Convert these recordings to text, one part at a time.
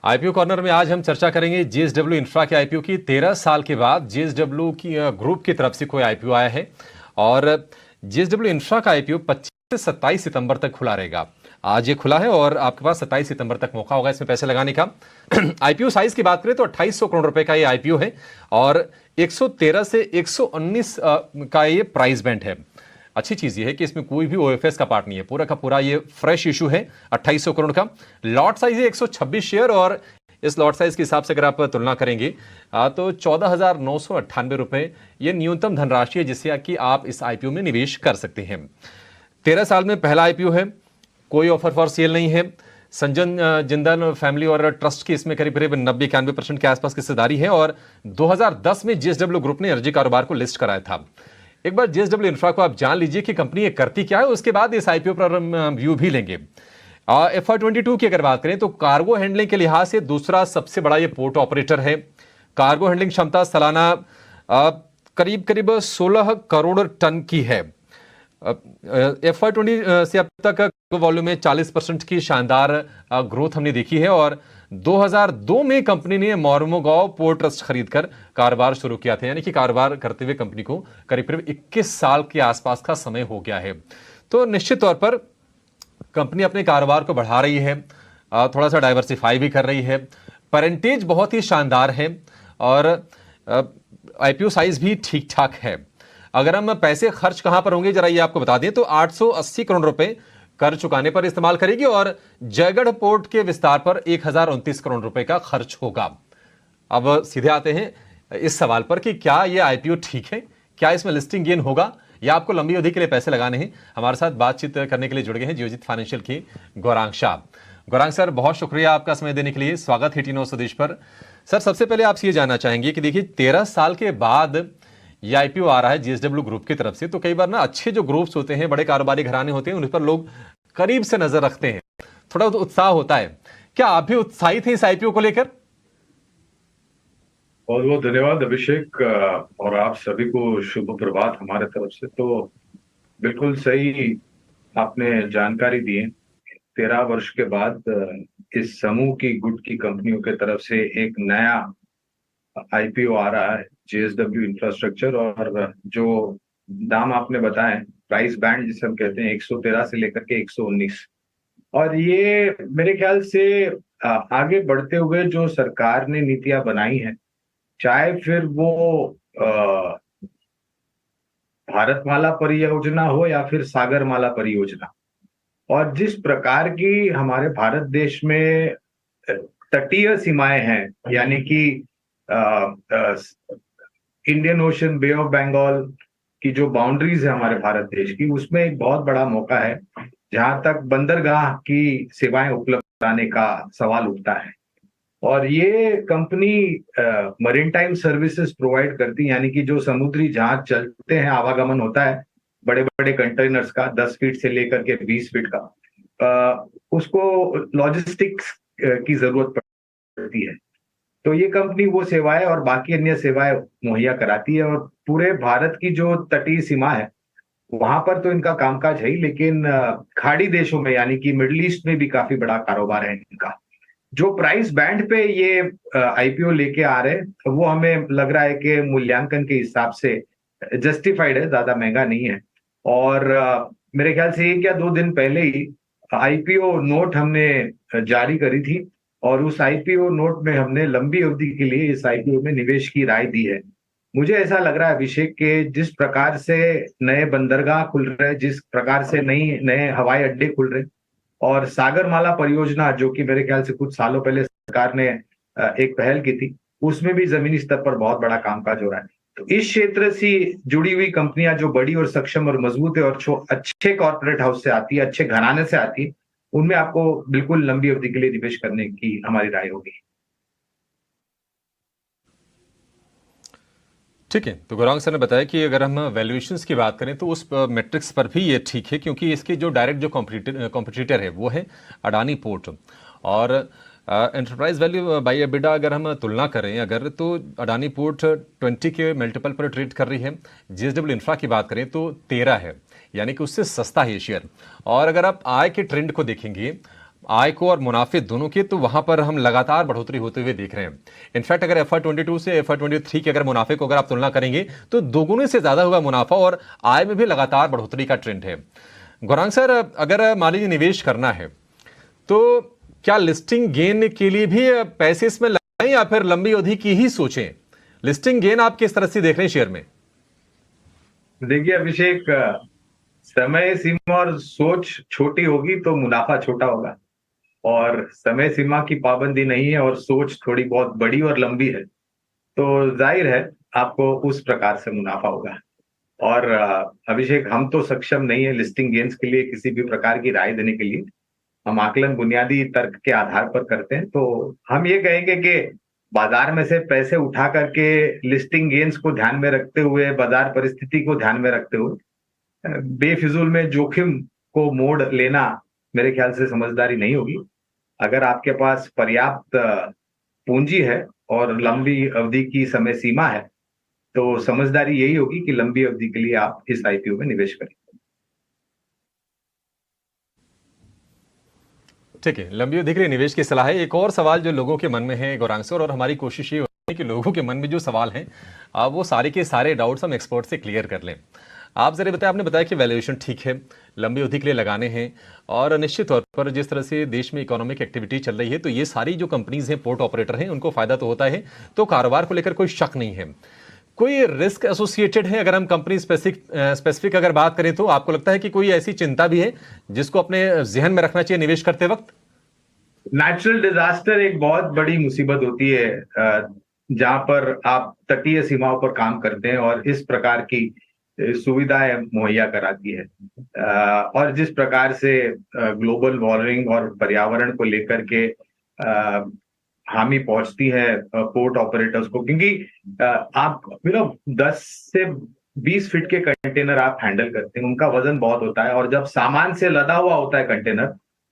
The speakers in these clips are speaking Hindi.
आईपीओ कॉर्नर में आज हम चर्चा करेंगे जेएसडब्ल्यू इंफ्रा के आईपीओ की। 13 साल के बाद जेएसडब्ल्यू की ग्रुप की तरफ से कोई आईपीओ आया है और जेएसडब्ल्यू इंफ्रा का आईपीओ 25 से 27 सितंबर तक खुला रहेगा। आज ये खुला है और आपके पास 27 सितंबर तक मौका होगा इसमें पैसे लगाने का। आईपीओ साइज की बात करें तो 2800 करोड़ रुपए का ये आईपीओ है और 113 से 119 का ये प्राइस बैंड है। अच्छी चीज ये है कि इसमें कोई भी ओएफएस का पार्ट नहीं है, पूरा का पूरा ये फ्रेश इशू है। 2800 करोड़ का लॉट साइज है, 126 शेयर और इस लॉट साइज के हिसाब से अगर आप तुलना करेंगे तो 14,998 रुपए ये न्यूनतम धनराशि है जिससे कि आप इस आईपीओ में निवेश कर सकते हैं। 13 साल में पहला आईपीओ है, कोई ऑफर फॉर सेल नहीं है। संजन जिंदल फैमिली और ट्रस्ट की इसमें करीब करीब 90-91% के आसपास की हिस्सेदारी है और 2010 में जेएसडब्ल्यू ग्रुप ने एनर्जी कारोबार को लिस्ट कराया था। एक बार जेएसडब्ल्यू इंफ्रा को आप जान लीजिए कि कंपनी ये करती क्या है, उसके बाद इस आईपीओ पर व्यू भी लेंगे। FY22 की अगर बात करें तो कार्गो हैंडलिंग के लिहाज से दूसरा सबसे बड़ा ये पोर्ट ऑपरेटर है। कार्गो हैंडलिंग क्षमता सालाना करीब करीब 16 करोड़ टन की है। FY20 से अब तक वॉल्यूम में 40% की शानदार ग्रोथ हमने देखी है और 2002 में कंपनी ने मोर्मुगांव पोर्ट ट्रस्ट खरीदकर कारोबार शुरू किया था, यानी कि कारोबार करते हुए कंपनी को करीब करीब 21 साल के आसपास का समय हो गया है। तो निश्चित तौर पर कंपनी अपने कारोबार को बढ़ा रही है, थोड़ा सा डाइवर्सिफाई भी कर रही है। परसेंटेज बहुत ही शानदार है और आईपीओ साइज भी ठीक ठाक है। अगर हम पैसे खर्च कहां पर होंगे जरा ये आपको बता दें तो 880 करोड़ रुपए कर चुकाने पर इस्तेमाल करेगी और जयगढ़ पोर्ट के विस्तार पर 1029 करोड़ रुपए का खर्च होगा। अब सीधे आते हैं इस सवाल पर कि क्या यह आईपीओ ठीक है, क्या इसमें लिस्टिंग गेन होगा या आपको लंबी अवधि के लिए पैसे लगाने हैं। हमारे साथ बातचीत करने के लिए जुड़ गए हैं जियोजित फाइनेंशियल के गौरांग शाह। गौरांग सर, बहुत शुक्रिया आपका समय देने के लिए, स्वागत है टी9 स्वदेश पर। सर, सबसे पहले आपसे ये जानना चाहेंगे कि देखिए 13 साल के बाद ये आईपीओ आ रहा है जेएसडब्ल्यू ग्रुप की तरफ से, तो कई बार ना अच्छे जो ग्रुप्स होते हैं, बड़े कारोबारी घराने होते हैं, उन पर लोग करीब से नजर रखते हैं, थोड़ा तो उत्साह होता है। क्या आप भी उत्साहित हैं इस आईपीओ को लेकर? बहुत बहुत धन्यवाद अभिषेक, और आप सभी को शुभ प्रभात हमारे तरफ से। तो बिल्कुल सही आपने जानकारी दी है। 13 वर्ष के बाद इस समूह की गुट की कंपनियों के तरफ से एक नया आईपीओ आ रहा है, जेएसडब्ल्यू इंफ्रास्ट्रक्चर। और जो दाम आपने बताए, प्राइस बैंड जिसे हम कहते हैं, 113 से लेकर के 119, और ये मेरे ख्याल से आगे बढ़ते हुए जो सरकार ने नीतियां बनाई हैं, चाहे फिर वो भारतमाला परियोजना हो या फिर सागरमाला परियोजना, और जिस प्रकार की हमारे भारत देश में तटीय सीमाएं हैं, यानी कि Indian ocean, bay of Bengal की जो बाउंड्रीज है हमारे भारत देश की, उसमें एक बहुत बड़ा मौका है जहां तक बंदरगाह की सेवाएं उपलब्ध कराने का सवाल उठता है। और ये company marine time services provide करती है, यानी कि जो समुद्री जहाज चलते हैं, आवागमन होता है बड़े बड़े कंटेनर्स का, 10 फीट से लेकर के 20 फीट का, उसको लॉजिस्टिक्स की जरूरत पड़ती है। तो ये कंपनी वो सेवाएं और बाकी अन्य सेवाएं मुहैया कराती है। और पूरे भारत की जो तटीय सीमा है वहां पर तो इनका कामकाज है ही, लेकिन खाड़ी देशों में, यानी कि मिडिल ईस्ट में भी काफी बड़ा कारोबार है इनका। जो प्राइस बैंड पे ये आईपीओ लेके आ रहे हैं, वो हमें लग रहा है कि मूल्यांकन के हिसाब से जस्टिफाइड है, ज्यादा महंगा नहीं है। और मेरे ख्याल से 1 या 2 दिन पहले ही आईपीओ नोट हमने जारी करी थी और उस आईपीओ नोट में हमने लंबी अवधि के लिए इस आईपीओ में निवेश की राय दी है। मुझे ऐसा लग रहा है अभिषेक के जिस प्रकार से नए बंदरगाह खुल रहे हैं, जिस प्रकार से नए हवाई अड्डे खुल रहे हैं, और सागरमाला परियोजना जो कि मेरे ख्याल से कुछ सालों पहले सरकार ने एक पहल की थी, उसमें भी जमीनी स्तर पर बहुत बड़ा कामकाज हो रहा है। तो इस क्षेत्र से जुड़ी हुई कंपनियां जो बड़ी और सक्षम और मजबूत है और अच्छे कॉर्पोरेट हाउस से आती है, अच्छे घराने से आती है, उनमें आपको बिल्कुल लंबी अवधि के लिए निवेश करने की हमारी राय होगी। ठीक है, तो गौरांग सर ने बताया कि अगर हम वैल्यूएशंस की बात करें तो उस मैट्रिक्स पर भी ये ठीक है, क्योंकि इसके जो डायरेक्ट जो कॉम्पिटिटर है वो है अडानी पोर्ट। और एंटरप्राइज वैल्यू बाय एबिडा अगर हम तुलना करें अगर, तो अडानी पोर्ट 20 के मल्टीपल पर ट्रेड कर रही है। जेएसडब्ल्यू इंफ्रा की बात करें तो 13 है, यानी कि उससे सस्ता है शेयर। और अगर आप आय के ट्रेंड को देखेंगे आय को और मुनाफे दोनों के, तो वहां पर हम लगातार बढ़ोतरी होते हुए देख रहे हैं। इनफैक्ट अगर FY22 से FY23 के अगर मुनाफे को अगर आप तुलना करेंगे तो दोगुने से ज्यादा हुआ मुनाफा और आय में भी लगातार बढ़ोतरी का ट्रेंड है। गौरांग सर, अगर मान लीजिए निवेश करना है तो क्या लिस्टिंग गेन के लिए भी पैसे इसमें लगाएं या फिर लंबी अवधि की ही सोचें? लिस्टिंग गेन आप किस तरह से देख रहे हैं शेयर में? देखिए अभिषेक, समय सीमा और सोच छोटी होगी तो मुनाफा छोटा होगा, और समय सीमा की पाबंदी नहीं है और सोच थोड़ी बहुत बड़ी और लंबी है तो जाहिर है आपको उस प्रकार से मुनाफा होगा। और अभिषेक, हम तो सक्षम नहीं है लिस्टिंग गेन्स के लिए किसी भी प्रकार की राय देने के लिए। हम आकलन बुनियादी तर्क के आधार पर करते हैं। तो हम ये कहेंगे कि बाजार में से पैसे उठा करके लिस्टिंग गेन्स को ध्यान में रखते हुए, बाजार परिस्थिति को ध्यान में रखते हुए बेफिजूल में जोखिम को मोड़ लेना मेरे ख्याल से समझदारी नहीं होगी। अगर आपके पास पर्याप्त पूंजी है और लंबी अवधि की समय सीमा है तो समझदारी यही होगी कि लंबी अवधि के लिए आप इस आईपीओ में निवेश करें। ठीक है, लंबी अवधि के लिए निवेश की सलाह है। एक और सवाल जो लोगों के मन में है गौरांग सर, और हमारी कोशिश ये होती है कि लोगों के मन में जो सवाल हैं वो सारे के सारे डाउट्स हम एक्सपर्ट से क्लियर कर लें। आप जरा बताएं, आपने बताया कि वैल्यूएशन ठीक है, लंबी अवधि के लिए लगाने हैं, और निश्चित तौर पर जिस तरह से देश में इकोनॉमिक एक्टिविटी चल रही है तो ये सारी जो कंपनीज हैं, पोर्ट ऑपरेटर हैं, उनको फायदा तो होता है, तो कारोबार को लेकर कोई शक नहीं है। कोई रिस्क एसोसिएटेड है? अगर हम कंपनी स्पेसिफिक अगर बात करें तो आपको लगता है कि कोई ऐसी चिंता भी है जिसको अपने जहन में रखना चाहिए निवेश करते वक्त? नेचुरल डिजास्टर एक बहुत बड़ी मुसीबत होती है जहां पर आप तटीय सीमाओं पर काम करते हैं और इस प्रकार की सुविधाएं मुहैया कराती है। और जिस प्रकार से ग्लोबल वार्मिंग और पर्यावरण को लेकर के हामी पहुंचती है पोर्ट ऑपरेटर्स को, क्योंकि आप 10 से 20 फीट के कंटेनर आप हैंडल करते हैं, उनका वजन बहुत होता है, और जब सामान से लदा हुआ होता है कंटेनर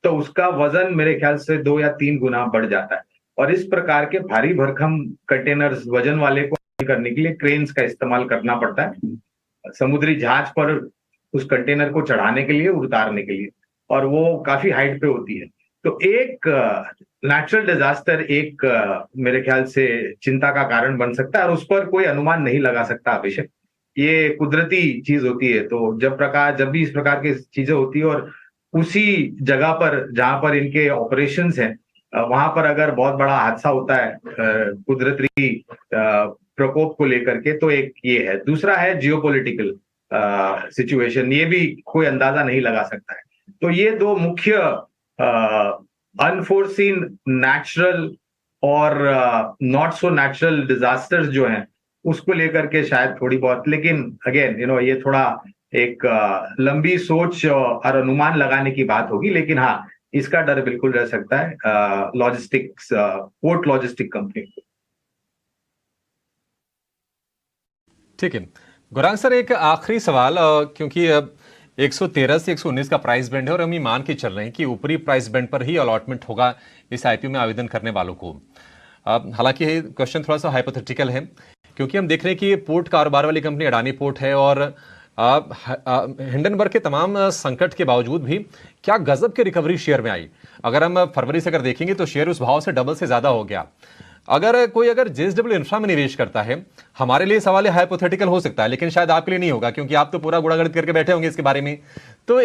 तो उसका वजन मेरे ख्याल से 2 या 3 गुना बढ़ जाता है। और इस प्रकार के भारी भरकम कंटेनर्स वजन वाले को करने के लिए क्रेन्स का इस्तेमाल करना पड़ता है, समुद्री जहाज पर उस कंटेनर को चढ़ाने के लिए, उतारने के लिए, और वो काफी हाइट पे होती है। तो एक नेचुरल डिजास्टर एक मेरे ख्याल से चिंता का कारण बन सकता है और उस पर कोई अनुमान नहीं लगा सकता अभिषेक। ये कुदरती चीज होती है, तो जब भी इस प्रकार की चीजें होती है और उसी जगह पर जहां पर इनके ऑपरेशंस हैं वहां पर अगर बहुत बड़ा हादसा होता है कुदरती प्रकोप को लेकर के, तो एक ये है। दूसरा है जियोपॉलिटिकल सिचुएशन, ये भी कोई अंदाजा नहीं लगा सकता है। तो ये दो मुख्य अनफोर्सीन नेचुरल और नॉट सो नेचुरल डिजास्टर्स जो हैं उसको लेकर के शायद थोड़ी बहुत, लेकिन अगेन ये थोड़ा एक लंबी सोच और अनुमान लगाने की बात होगी। लेकिन हाँ, इसका डर बिल्कुल रह सकता है लॉजिस्टिक्स, पोर्ट लॉजिस्टिक कंपनी। ठीक है गौरांग सर, एक आखिरी सवाल, क्योंकि 113 से 119 का प्राइस बैंड है और हम ये मान के चल रहे हैं कि ऊपरी प्राइस बैंड पर ही अलॉटमेंट होगा इस आईपीओ में आवेदन करने वालों को। हालांकि ये क्वेश्चन थोड़ा सा हाइपोथेटिकल है, क्योंकि हम देख रहे हैं कि ये पोर्ट कारोबार वाली कंपनी अडानी पोर्ट है, और हिंडनबर्ग के तमाम संकट के बावजूद भी क्या गजब की रिकवरी शेयर में आई। अगर हम फरवरी से अगर देखेंगे तो शेयर उस भाव से डबल से ज्यादा हो गया। अगर कोई JSW इंफ्रा में निवेश करता है, हमारे लिए सवाल हाइपोथेटिकल हो सकता है, लेकिन शायद आपके लिए नहीं होगा, क्योंकि आप तो पूरा गुणागणित करके बैठे होंगे इसके बारे में। तो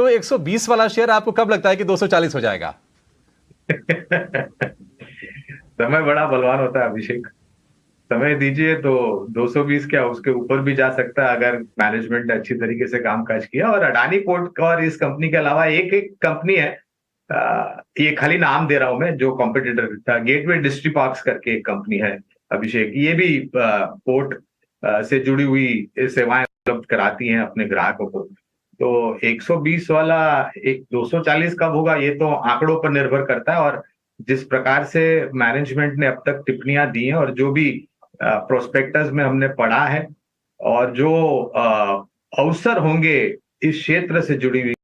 120 वाला शेयर आपको कब लगता है कि 240 हो जाएगा? समय बड़ा बलवान होता है अभिषेक, समय दीजिए तो 220 क्या उसके ऊपर भी जा सकता है अगर मैनेजमेंट ने अच्छी तरीके से कामकाज किया। और अडानी पोर्ट और इस कंपनी के अलावा एक कंपनी है, ये खाली नाम दे रहा हूं मैं, जो कॉम्पिटिटर गेटवे डिस्ट्रीपार्क्स करके एक कंपनी है अभिषेक, ये भी पोर्ट से जुड़ी हुई सेवाएं उपलब्ध कराती हैं अपने ग्राहकों को। तो 120 वाला 240 कब होगा ये तो आंकड़ों पर निर्भर करता है, और जिस प्रकार से मैनेजमेंट ने अब तक टिप्पणियां दी हैं और जो भी प्रोस्पेक्टस में हमने पढ़ा है और जो अवसर होंगे इस क्षेत्र से जुड़ी हुई